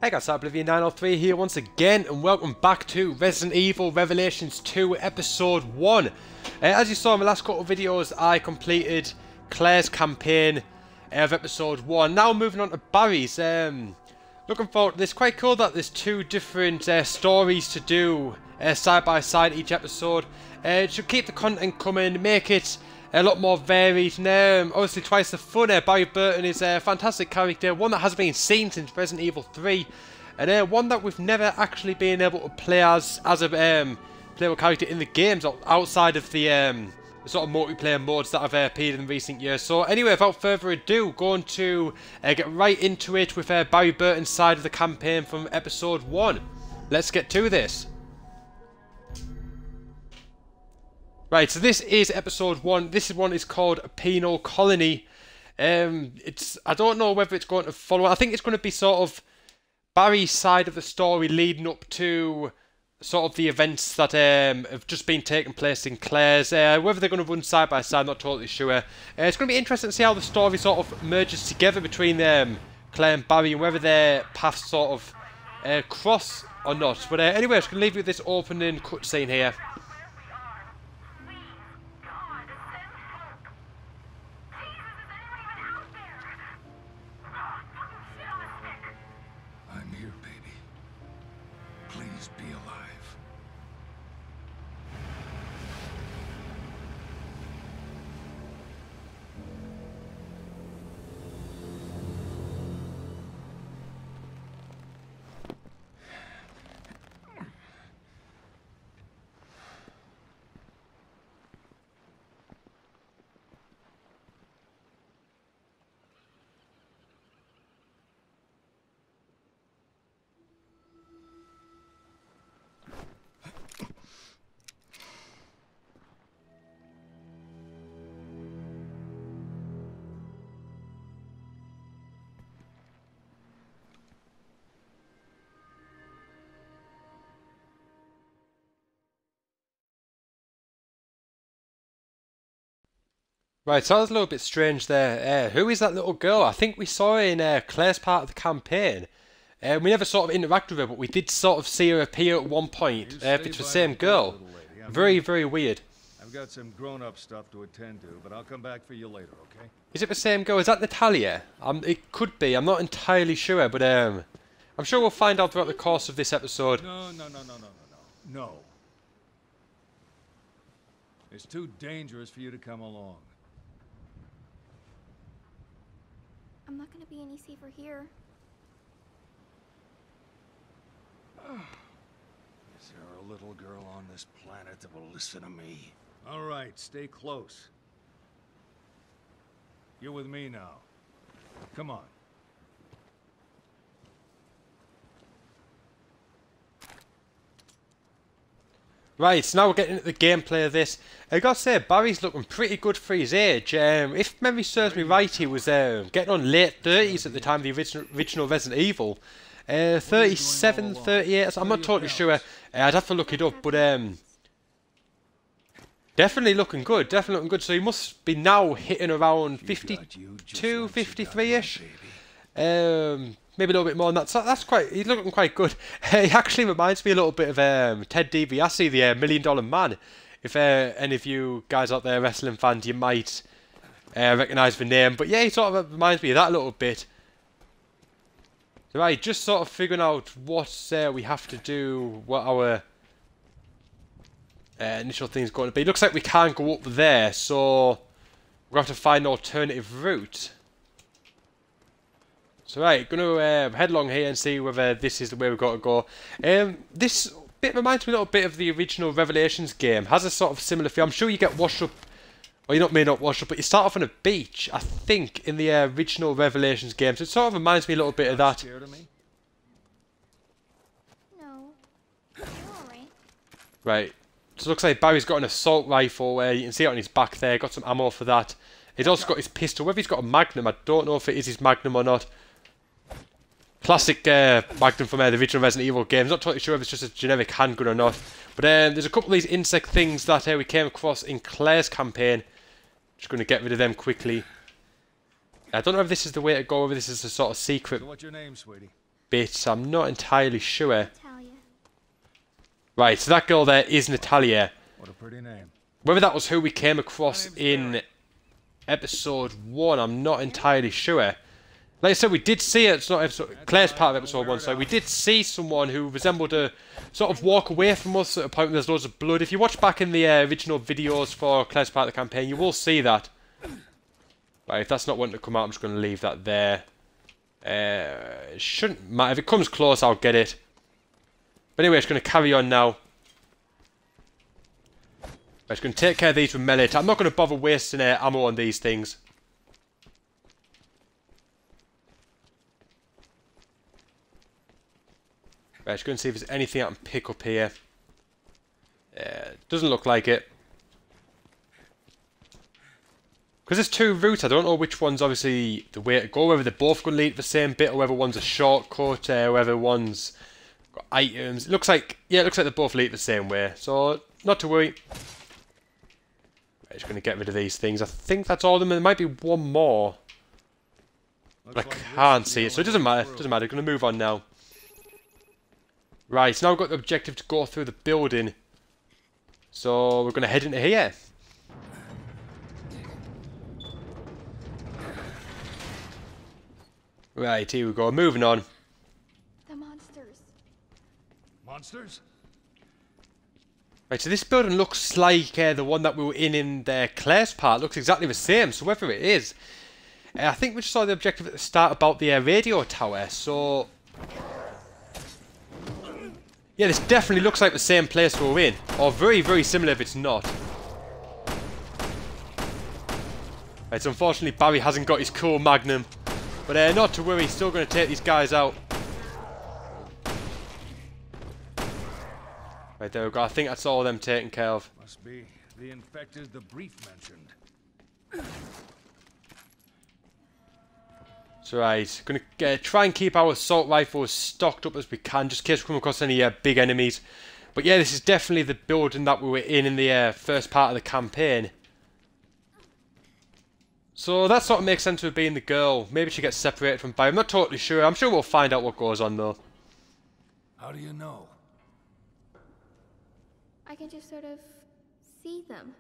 Hey guys, Oblivion903 here once again, and welcome back to Resident Evil Revelations 2 Episode 1. As you saw in my last couple of videos, I completed Claire's campaign of Episode 1. Now moving on to Barry's. Looking forward to this. Quite cool that there's two different stories to do side by side each episode. It should keep the content coming, make it a lot more varied, and obviously twice the fun. Barry Burton is a fantastic character, one that has been seen since Resident Evil 3, and one that we've never actually been able to play as a playable character in the games, outside of the sort of multiplayer modes that have appeared in recent years. So anyway, without further ado, going to get right into it with Barry Burton's side of the campaign from Episode 1. Let's get to this. Right, so this is episode 1. This one is called Penal Colony. I don't know whether it's going to follow. I think it's going to be sort of Barry's side of the story leading up to sort of the events that have just been taking place in Claire's. Whether they're going to run side by side, not totally sure. It's going to be interesting to see how the story sort of merges together between Claire and Barry, and whether their paths sort of cross or not. But anyway, I'm just going to leave you with this opening cutscene here. Right, so that was a little bit strange there. Who is that little girl? I think we saw her in Claire's part of the campaign. We never sort of interacted with her, but we did sort of see her appear at one point. If it's the same girl. Very, very weird. I've got some grown-up stuff to attend to, but I'll come back for you later, okay? Is it the same girl? Is that Natalia? It could be. I'm not entirely sure, but I'm sure we'll find out throughout the course of this episode. No. It's too dangerous for you to come along. I'm not gonna be any safer here. Is there a little girl on this planet that will listen to me? All right, stay close. You're with me now. Come on. Right, so now we're getting into the gameplay of this. I gotta say, Barry's looking pretty good for his age. If memory serves me right, he was getting on late 30s at the time of the original Resident Evil. 37, 38, I'm not totally sure. I'd have to look it up, but definitely looking good, definitely looking good. So he must be now hitting around 52, 53-ish. Maybe a little bit more than that. So that's he's looking quite good. He actually reminds me a little bit of Ted DiBiase, the $1 Million Man. If any of you guys out there wrestling fans, you might recognise the name. But yeah, he sort of reminds me of that a little bit. Right, just sort of figuring out what we have to do, what our initial thing is going to be. Looks like we can't go up there, so we'll have to find an alternative route. So right, going to head along here and see whether this is the way we've got to go. This bit reminds me a little bit of the original Revelations game. Has a sort of similar feel. I'm sure you get washed up, or you may not wash up, but you start off on a beach, I think, in the original Revelations game. So it sort of reminds me a little bit of that. Scared of me? No. You're alright. Right. So it looks like Barry's got an assault rifle where you can see it on his back there. Got some ammo for that. He's also got his pistol. Whether he's got a Magnum, I don't know if it is his Magnum or not. Classic Magnum from the original Resident Evil games. Not totally sure if it's just a generic handgun or not. But there's a couple of these insect things that we came across in Claire's campaign. Just going to get rid of them quickly. I don't know if this is the way to go, or if this is a sort of secret. So what's your name, sweetie? bit. I'm not entirely sure. Natalia. Right, so that girl there is Natalia. What a pretty name. Whether that was who we came across in episode 1, I'm not entirely sure. Like I said, we did see it. It's not episode. Claire's part of episode 1, so we did see someone who resembled to sort of walk away from us at a point where there's loads of blood. If you watch back in the original videos for Claire's part of the campaign, you will see that. Right, if that's not wanting to come out, I'm just going to leave that there. It shouldn't matter. If it comes close, I'll get it. But anyway, it's going to carry on now. Right, it's going to take care of these with melee. I'm not going to bother wasting ammo on these things. Right, let's go and see if there's anything I can pick up here. Doesn't look like it. Because there's 2 routes, I don't know which one's obviously the way to go. Whether they're both going to lead to the same bit, or whether one's a shortcut, or whether one's got items. It looks like, yeah, it looks like they both lead the same way. So, not to worry. Right, just going to get rid of these things. I think that's all of them. There might be one more. But I can't see it, so it doesn't matter. It doesn't matter. Going to move on now. Right, so now we've got the objective to go through the building. So we're going to head into here. Right, here we go. Moving on. The monsters. Monsters? Right, so this building looks like the one that we were in the Claire's part. Looks exactly the same, so whether it is. I think we just saw the objective at the start about the radio tower, so... Yeah, this definitely looks like the same place we're in. Or very, very similar if it's not. Right, so unfortunately Barry hasn't got his cool Magnum. But not to worry, he's still going to take these guys out. Right, there we go. I think that's all of them taken care of. Must be the infected the brief mentioned. So right, going to try and keep our assault rifles stocked up as we can, just in case we come across any big enemies. But yeah, this is definitely the building that we were in the first part of the campaign. So that sort of makes sense with being the girl. Maybe she gets separated from Barry. I'm not totally sure. I'm sure we'll find out what goes on though. How do you know? I can just sort of see them.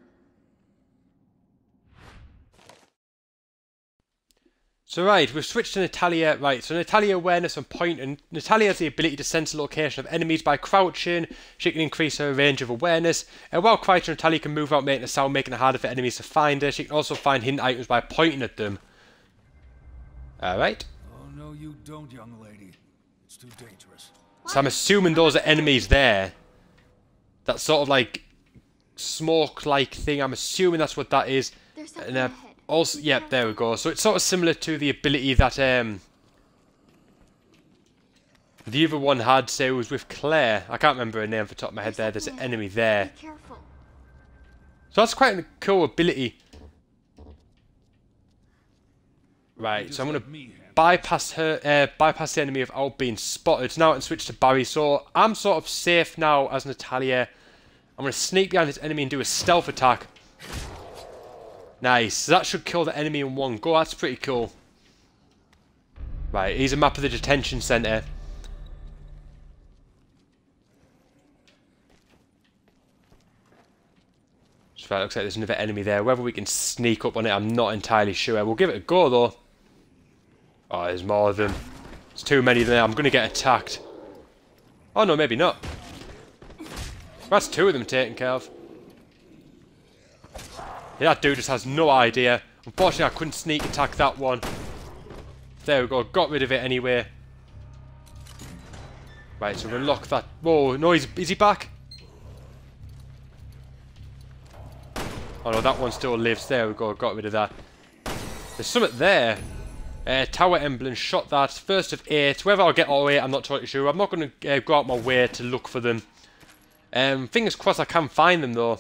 So right, we've switched to Natalia. Right, so Natalia awareness and point, and Natalia has the ability to sense the location of enemies by crouching. She can increase her range of awareness. While crouching, Natalia can move out making a sound, making it harder for enemies to find her. She can also find hidden items by pointing at them. Alright. Oh no you don't, young lady. It's too dangerous. So I'm assuming those are enemies there. That sort of like smoke-like thing. I'm assuming that's what that is. There's something And ahead. also, yeah, there we go. So it's sort of similar to the ability that the other one had, say, was with Claire. I can't remember her name off the top of my head there. There's an enemy there. Be careful. So that's quite a cool ability. Right, so I'm going to bypass her, bypass the enemy without being spotted. Now I can switch to Barry. So I'm sort of safe now as Natalia. I'm going to sneak behind this enemy and do a stealth attack. Nice. So that should kill the enemy in one go. That's pretty cool. Right, here's a map of the detention centre. Right, looks like there's another enemy there. Whether we can sneak up on it, I'm not entirely sure. We'll give it a go, though. Oh, there's more of them. There's too many there. I'm going to get attacked. Oh, no, maybe not. That's 2 of them taken care of. Yeah, that dude just has no idea. Unfortunately, I couldn't sneak attack that one. There we go. Got rid of it anyway. Right, so we'll lock that. Whoa, no, is he back? Oh no, that one still lives. There we go. Got rid of that. There's something there. Tower emblem. Shot that. First of 8. Whether I'll get all 8, I'm not totally sure. I'm not going to go out my way to look for them. Fingers crossed I can find them though.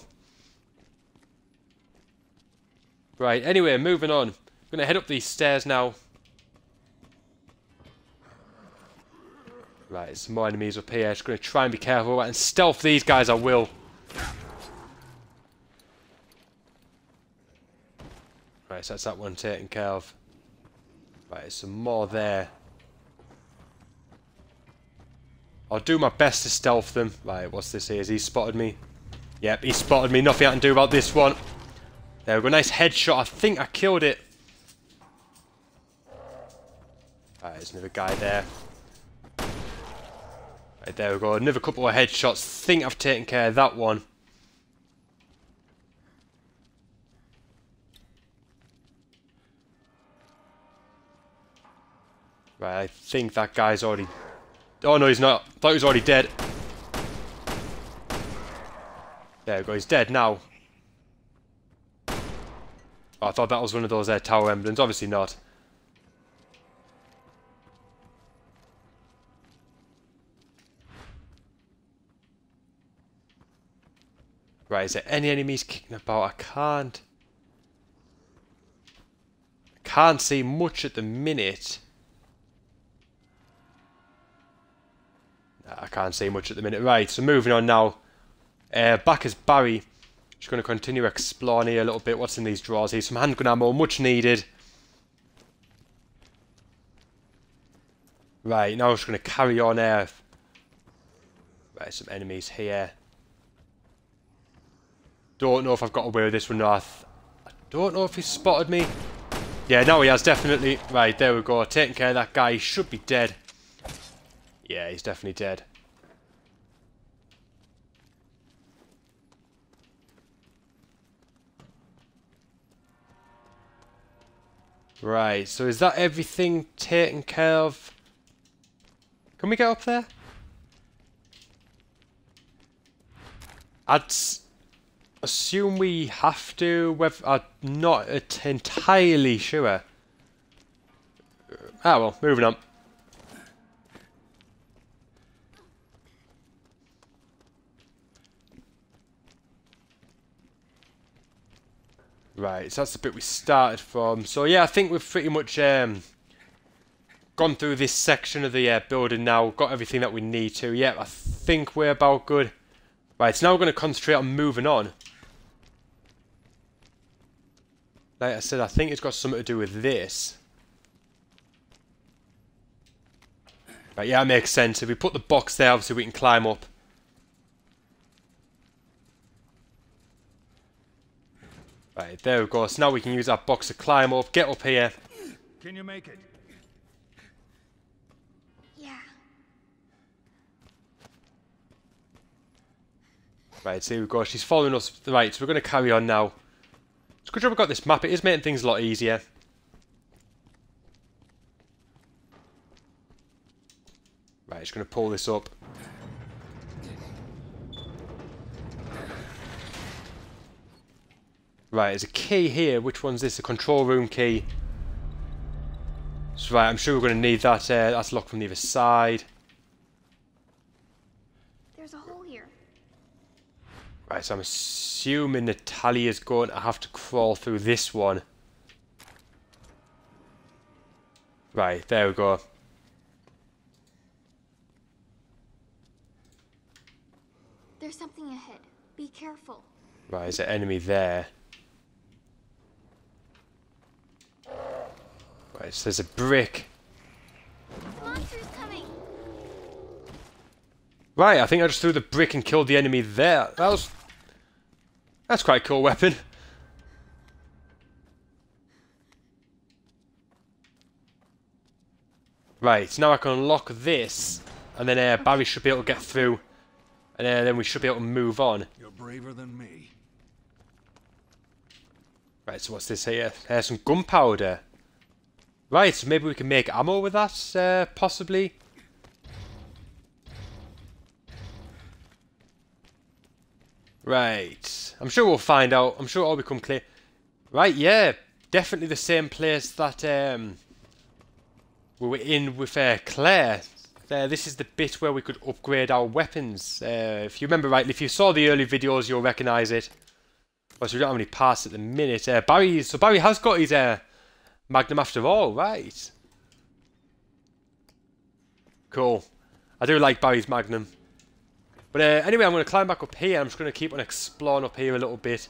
Right, anyway, moving on. I'm going to head up these stairs now. Right, some more enemies up here. Just going to try and be careful. And stealth these guys I will. Right, so that's that one taken care of. Right, there's some more there. I'll do my best to stealth them. Right, what's this here? Has he spotted me? Yep, he spotted me. Nothing I can do about this one. There we go. Nice headshot. I think I killed it. Right, there's another guy there. Right, there we go. Another couple of headshots. Think I've taken care of that one. Right, I think that guy's already... Oh no, he's not. I thought he was already dead. There we go, he's dead now. Oh, I thought that was one of those tower emblems. Obviously not. Right, is there any enemies kicking about? I can't see much at the minute. I can't see much at the minute. Right, so moving on now. Back as Barry. Just going to continue exploring here a little bit. What's in these drawers here? Some handgun ammo, much needed. Right, now I'm just going to carry on here. Right, some enemies here. Don't know if I've got away with this one. No, I don't know if he's spotted me. Yeah, no, he has, definitely. Right, there we go. Taking care of that guy. He should be dead. Yeah, he's definitely dead. Right, so is that everything taken care of? Can we get up there? I'd assume we have to. I'm not entirely sure. Ah well, moving on. Right, so that's the bit we started from. So yeah, I think we've pretty much gone through this section of the building now. Got everything that we need to. Yeah, I think we're about good. Right, so now we're going to concentrate on moving on. Like I said, I think it's got something to do with this. Right, yeah, that makes sense. If we put the box there, obviously we can climb up. Right, there we go. So now we can use that box to climb up, get up here. Can you make it? Yeah. Right, so here we go. She's following us. Right, so we're going to carry on now. It's a good job we got this map. It is making things a lot easier. Right, just going to pull this up. Right, there's a key here. Which one's this? The control room key. So right, I'm sure we're going to need that. That's locked from the other side. There's a hole here. Right, so I'm assuming Natalia's going to have to crawl through this one. Right, there we go. There's something ahead. Be careful. Right, there's an enemy there. Right, so there's a brick. The monster's coming. Right, I think I just threw the brick and killed the enemy there. That's quite a cool weapon. Right, so now I can unlock this, and then Barry should be able to get through, and then we should be able to move on. You're braver than me. Right, so what's this here? Some gunpowder. Right, so maybe we can make ammo with that, possibly. Right, I'm sure we'll find out. I'm sure it'll become clear. Right, yeah, definitely the same place that we were in with Claire. This is the bit where we could upgrade our weapons. If you remember rightly, if you saw the early videos, you'll recognise it. Well, so we don't have any parts at the minute. Barry has got his Magnum after all, right? Cool. I do like Barry's Magnum. But anyway, I'm going to climb back up here. I'm just going to keep on exploring up here a little bit.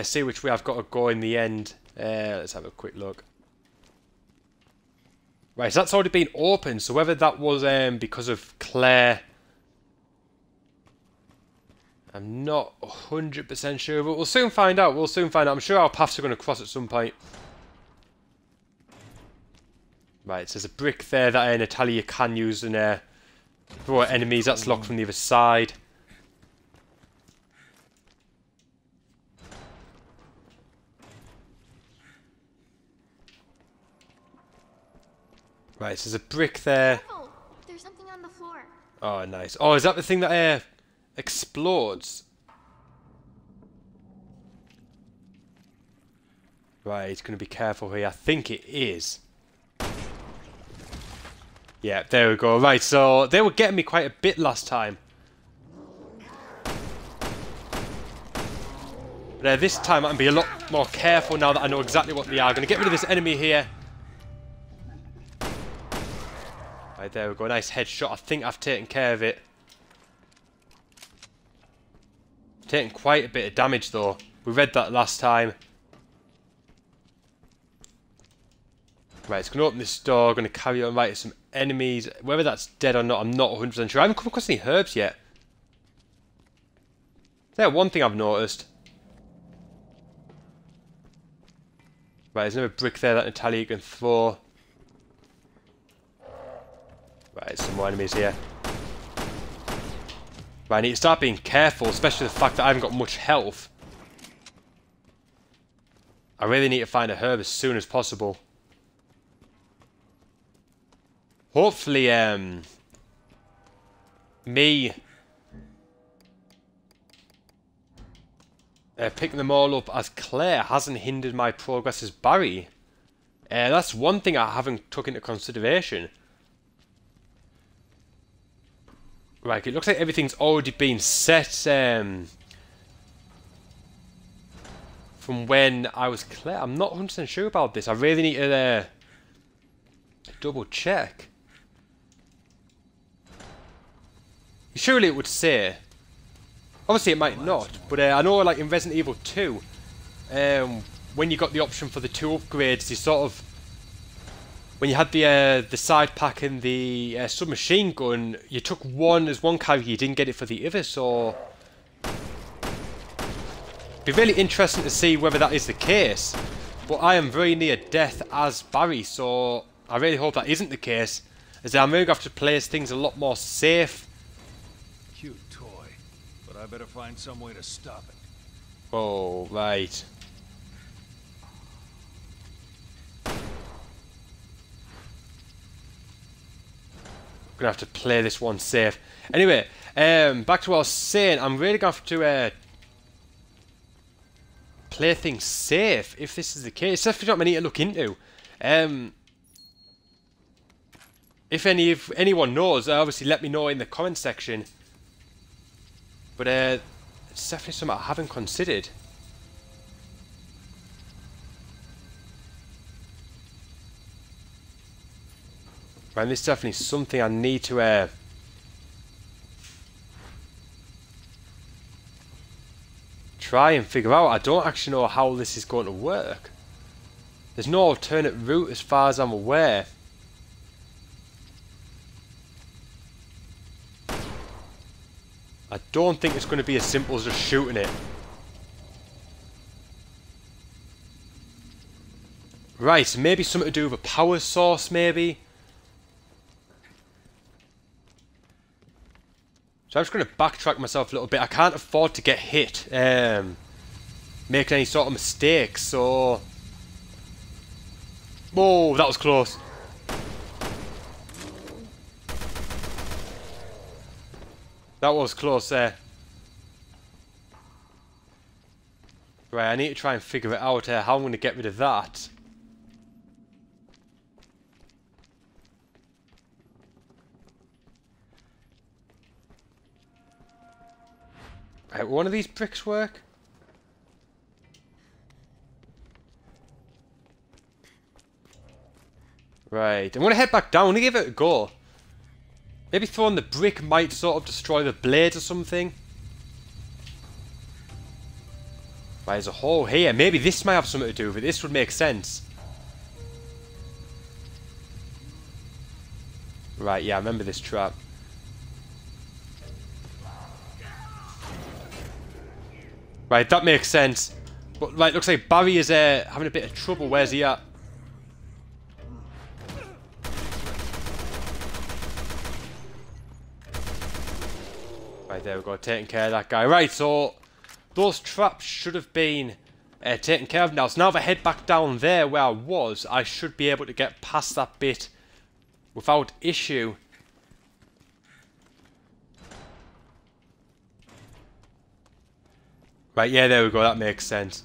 See which way I've got to go in the end. Let's have a quick look. Right, so that's already been opened, so whether that was because of Claire, I'm not 100% sure, but we'll soon find out. We'll soon find out. I'm sure our paths are going to cross at some point. Right, so there's a brick there that Natalia can use and throw at enemies. That's locked from the other side. Right, so there's a brick there. Careful! There's something on the floor. Oh, nice. Oh, is that the thing that explodes? Right, going to be careful here. I think it is. Yeah, there we go. Right, so they were getting me quite a bit last time. But this time I can be a lot more careful now that I know exactly what they are. Going to get rid of this enemy here. Right, there we go. Nice headshot. I think I've taken care of it. Taking quite a bit of damage though. We read that last time. Right, it's going to open this door. Going to carry on. Right, some enemies. Whether that's dead or not, I'm not 100% sure. I haven't come across any herbs yet. There's one thing I've noticed. Right, there's another brick there that Natalia can throw. Right, some more enemies here. Right, I need to start being careful, especially the fact that I haven't got much health. I really need to find a herb as soon as possible. Hopefully, me picking them all up as Claire hasn't hindered my progress as Barry. That's one thing I haven't took into consideration. Right, it looks like everything's already been set from when I was Claire. I'm not 100% sure about this. I really need to double check. Surely it would say. Obviously it might not, but I know like in Resident Evil 2, when you got the option for the two upgrades, you sort of, when you had the side pack and the submachine gun, you took one as one character, you didn't get it for the other, so it'd be really interesting to see whether that is the case. But I am very near death as Barry, so I really hope that isn't the case, as I'm going to have to place things a lot more safe. Cute toy, but I better find some way to stop it. Oh, right. Gonna have to play this one safe. Anyway, back to what I was saying. I'm really gonna have to play things safe if this is the case. It's definitely something I need to look into. If anyone knows, obviously let me know in the comment section. But it's definitely something I haven't considered. Right, this is definitely something I need to try and figure out. I don't actually know how this is going to work. There's no alternate route as far as I'm aware. I don't think it's going to be as simple as just shooting it. Right, so maybe something to do with a power source, maybe. So I'm just going to backtrack myself a little bit. I can't afford to get hit, making any sort of mistakes, so... Whoa, that was close. That was close there. Right, I need to try and figure it out how I'm going to get rid of that. Right, will one of these bricks work? Right, I'm going to head back down and give it a go. Maybe throwing the brick might sort of destroy the blades or something. Right, there's a hole here. Maybe this might have something to do with it. This would make sense. Right, yeah, I remember this trap. Right, that makes sense. But, right, looks like Barry is having a bit of trouble. Where's he at? Right, there we go, taking care of that guy. Right, so those traps should have been taken care of now. So now if I head back down there where I was, I should be able to get past that bit without issue. Right, yeah, there we go, that makes sense.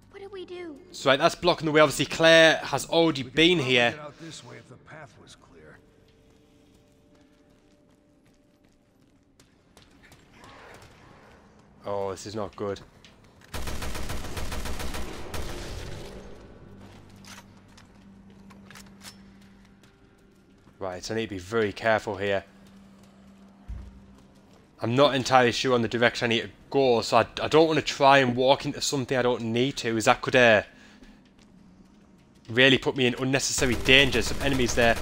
What do we do? So right, that's blocking the way. Obviously Claire has already been here. Get out this way if the path was clear. Oh, this is not good. Right, so I need to be very careful here. I'm not entirely sure on the direction I need to go, so I don't want to try and walk into something I don't need to, as that could really put me in unnecessary danger. Some enemies there.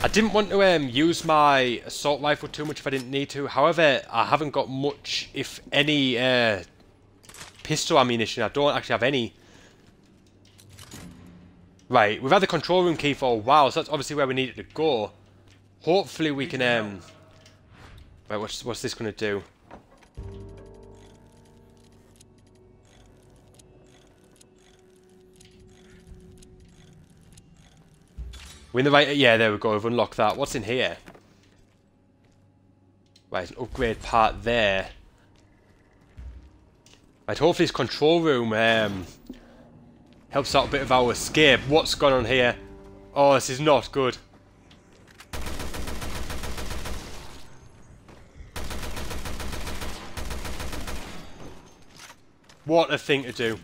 I didn't want to use my assault rifle too much if I didn't need to. However, I haven't got much, if any, pistol ammunition. I don't actually have any. Right, we've had the control room key for a while, so that's obviously where we needed to go. Hopefully we can, right, what's this going to do? We're in the right... Yeah, there we go. We've unlocked that. What's in here? Right, an upgrade part there. Right, hopefully this control room helps out a bit of our escape. What's going on here? Oh, this is not good. What a thing to do.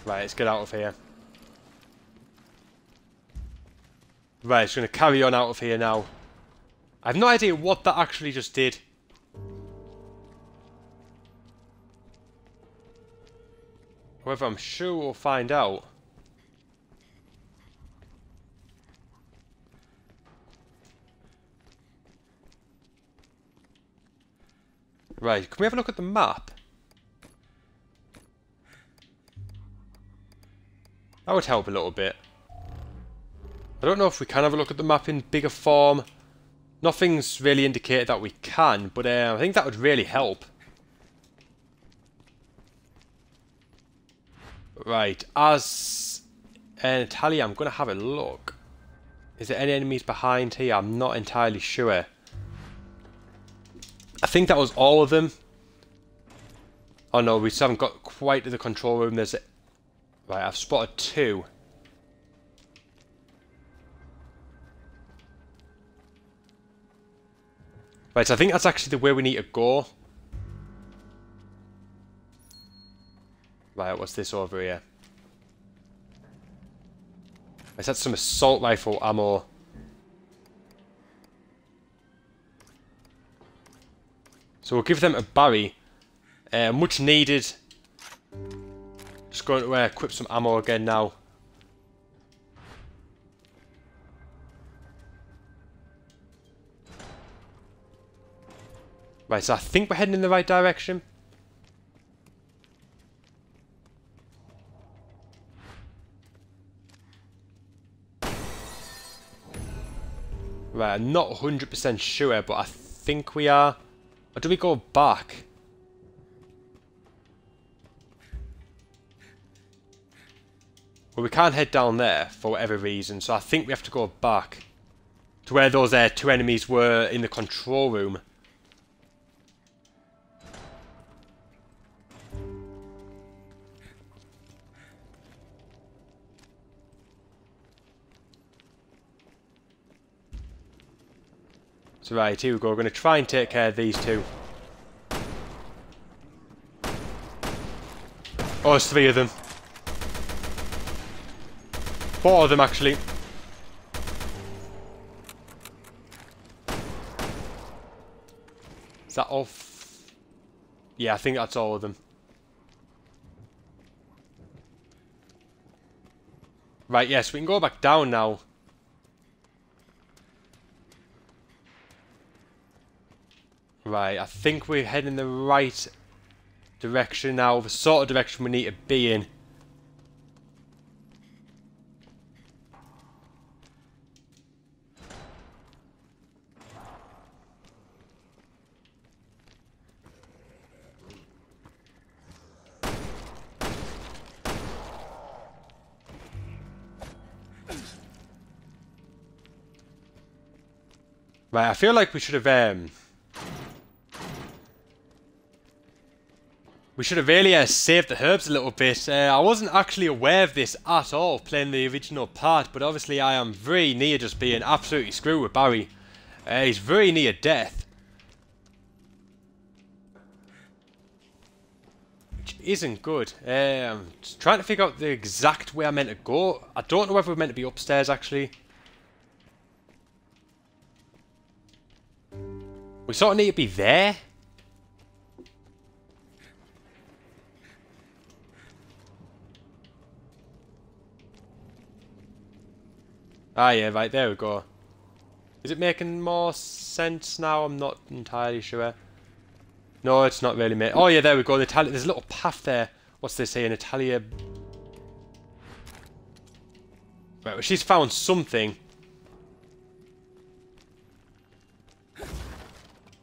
Right, let's get out of here. Right, it's going to carry on out of here now. I have no idea what that actually just did. However, I'm sure we'll find out. Right, can we have a look at the map? That would help a little bit. I don't know if we can have a look at the map in bigger form. Nothing's really indicated that we can, but I think that would really help. Right, as Natalia, I'm going to have a look. Is there any enemies behind here? I'm not entirely sure. I think that was all of them. Oh no, we still haven't got quite to the control room. There's a... Right, I've spotted two. Right, so I think that's actually the way we need to go. Right, what's this over here? Right, that's some assault rifle ammo. So we'll give them a Barry. Much needed. Just going to equip some ammo again now. Right, so I think we're heading in the right direction. Right, I'm not 100% sure, but I think we are. Or do we go back? Well, we can't head down there for whatever reason, so I think we have to go back to where those two enemies were in the control room. So right, here we go. We're going to try and take care of these two. Oh, there's three of them. Four of them, actually. Is that all? Yeah, I think that's all of them. Right, yes, we can go back down now. Right, I think we're heading in the right direction now, the sort of direction we need to be in. Right, I feel like we should have really saved the herbs a little bit. I wasn't actually aware of this at all playing the original part, but obviously I am very near just being absolutely screwed with Barry. He's very near death. Which isn't good. I'm just trying to figure out the exact way I'm meant to go. I don't know whether we're meant to be upstairs actually. We sort of need to be there. Ah yeah, right, there we go. Is it making more sense now? I'm not entirely sure. No, it's not really making... Oh yeah, there we go. There's a little path there. What's this saying? Natalia... Right, well, she's found something.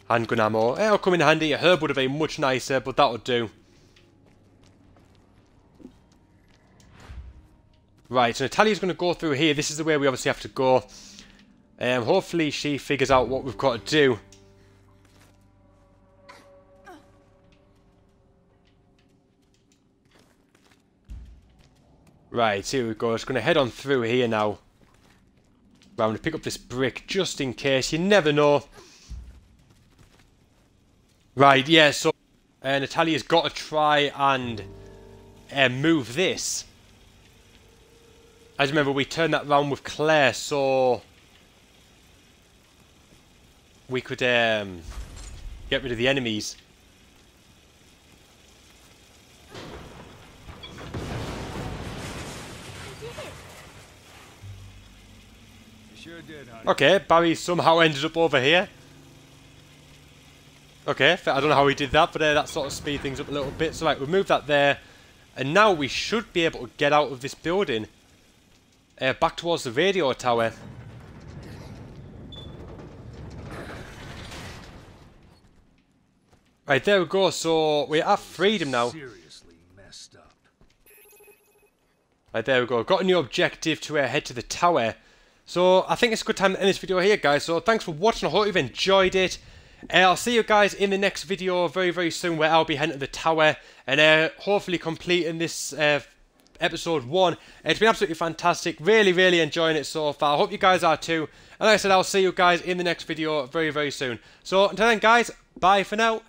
Handgun ammo. It'll come in handy. A herb would have been much nicer, but that'll do. Right, so Natalia's going to go through here. This is the way we obviously have to go. Hopefully she figures out what we've got to do. Right, here we go. Just going to head on through here now. Right, I'm going to pick up this brick just in case. You never know. Right, yeah, so Natalia's got to try and move this. As you remember, we turned that round with Claire, so we could get rid of the enemies. You sure did, honey. Okay, Barry somehow ended up over here. Okay, I don't know how he did that, but that sort of speed things up a little bit. So right, we'll move that there. And now we should be able to get out of this building. Back towards the radio tower. Right, there we go. So we're at freedom now. Seriously messed up. Right, there we go. Got a new objective to head to the tower. So I think it's a good time to end this video here, guys. So thanks for watching. I hope you've enjoyed it. I'll see you guys in the next video very, very soon, where I'll be heading to the tower and hopefully completing this episode 1. It's been absolutely fantastic. Really, really enjoying it so far. I hope you guys are too. And like I said, I'll see you guys in the next video very, very soon. So until then, guys, bye for now.